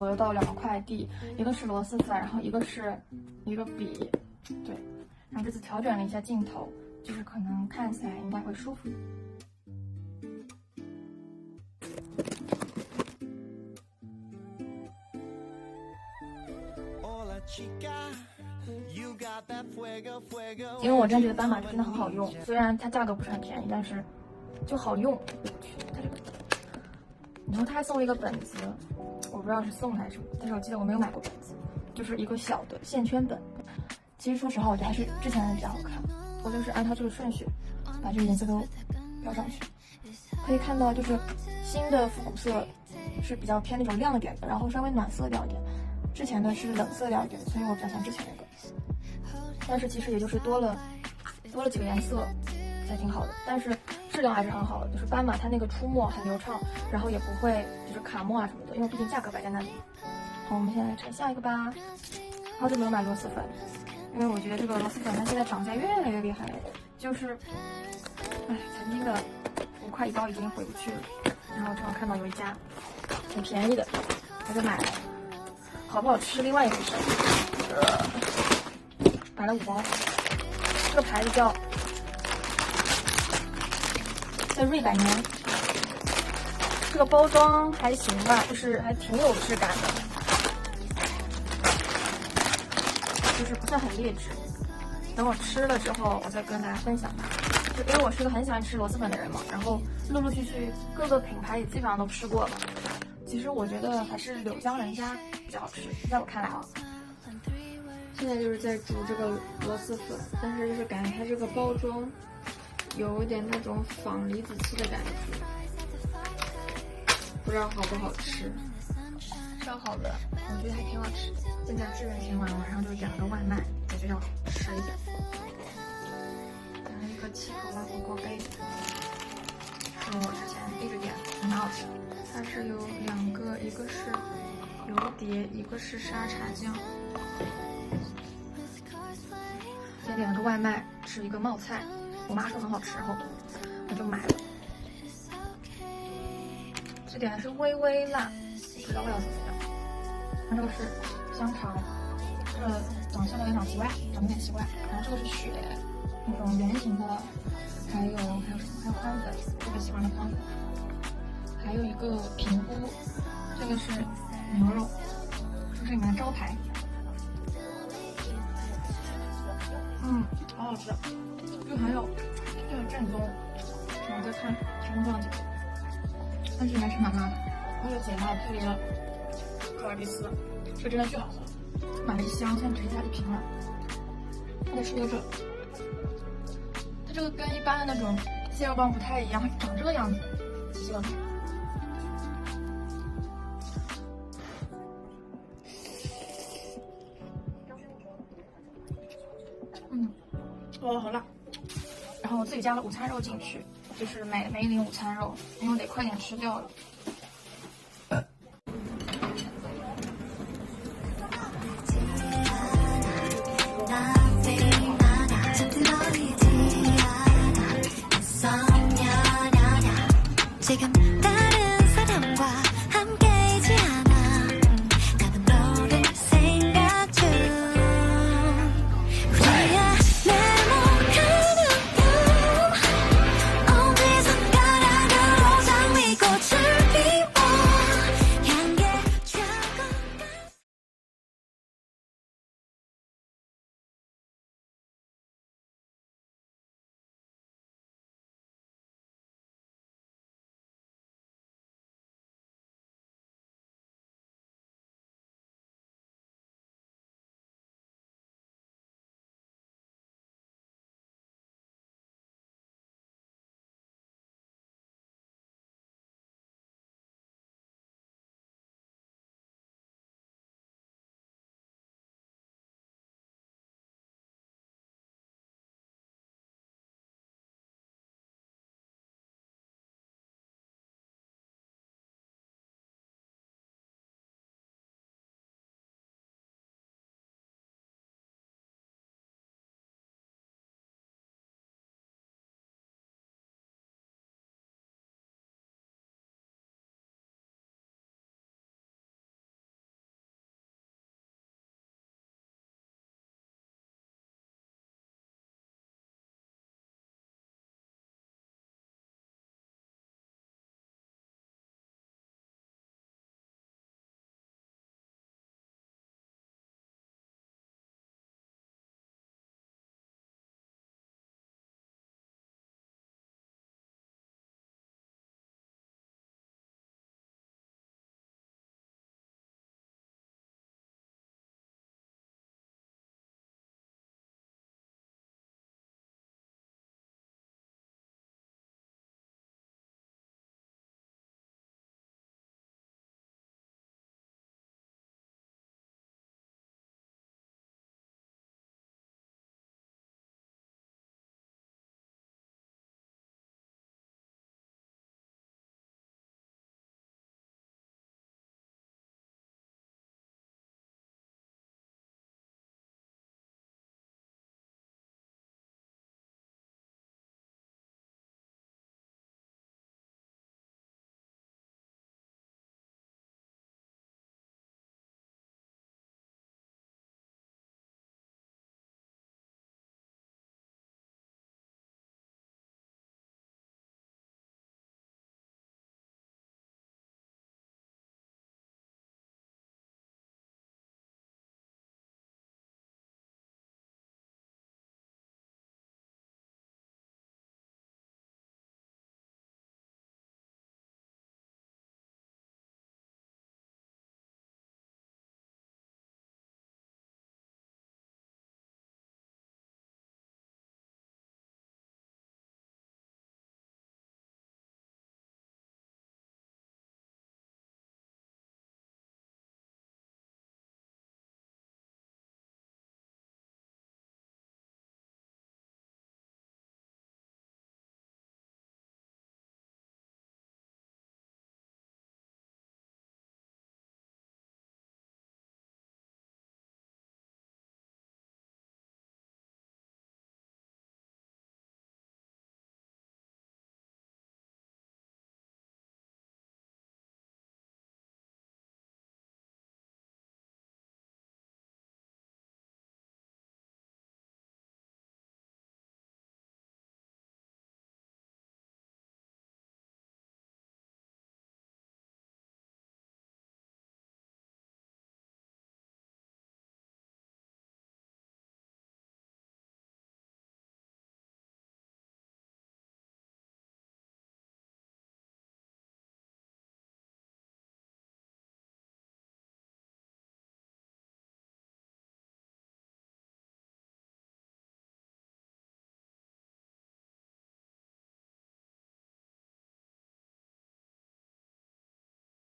我又到2个快递，一个是螺蛳粉，然后一个是一个笔，对。然后这次调整了一下镜头，就是可能看起来应该会舒服。因为我真的觉得斑马真的很好用，虽然它价格不是很便宜，但是就好用。它这个，然后他还送了一个本子，我不知道是送的还是什么，但是我记得我没有买过本子，就是一个小的线圈本。其实说实话，我觉得还是之前的比较好看。我就是按它这个顺序把这个颜色都标上去，可以看到就是新的复古色是比较偏那种亮一点的，然后稍微暖色调一点。之前的是冷色调一点，所以我比较喜欢之前那个。但是其实也就是多了几个颜色，还挺好的。但是质量还是很好的，就是斑马它那个出墨很流畅，然后也不会就是卡墨啊什么的，因为毕竟价格摆在那里。好，我们现在拆下一个吧。好久没有买螺蛳粉，因为我觉得这个螺蛳粉它现在涨价越来越厉害了，就是曾经的5块1包已经回不去了。然后正好看到有一家挺便宜的，我就买了。好不好吃另外一回事。买了5包，这个牌子叫瑞百年。这个包装还行吧，就是还挺有质感的，就是不算很劣质。等我吃了之后，我再跟大家分享吧。就因为我是个很喜欢吃螺蛳粉的人嘛，然后陆陆续续各个品牌也基本上都吃过了。其实我觉得还是柳江人家比较好吃，在我看来啊。现在就是在煮这个螺蛳粉，但是就是感觉它这个包装有一点那种仿李子柒的感觉，不知道好不好吃。烧好的，我觉得还挺好吃的。现在志愿填完，晚上就点了个外卖，我就要吃一点。点了一个7口辣火锅杯，是我之前一直点的，很好吃。它是有2个，一个是油碟，一个是沙茶酱。先点了个外卖，是一个冒菜，我妈说很好吃，然后我就买了。这点的是微微辣，不知道味道怎么样。它这个是香肠，这个长相有点奇怪，长得有点奇怪。然后这个是血，那种圆形的，还有什么？还有宽粉，特别喜欢的宽粉。还有一个平菇，这个是牛肉，这是里面的招牌。好好吃。就还有这个正宗，我在看成功状几个，但是还是蛮辣的。还有姐妹配了可尔必斯，这真的巨好喝。买了1箱，现在只剩下1瓶了。再吃一个这，它这个跟一般的那种蟹肉棒不太一样，它长这个样子，细细的。哇，好辣！然后我自己加了午餐肉进去，就是每一领午餐肉，因为得快点吃掉了。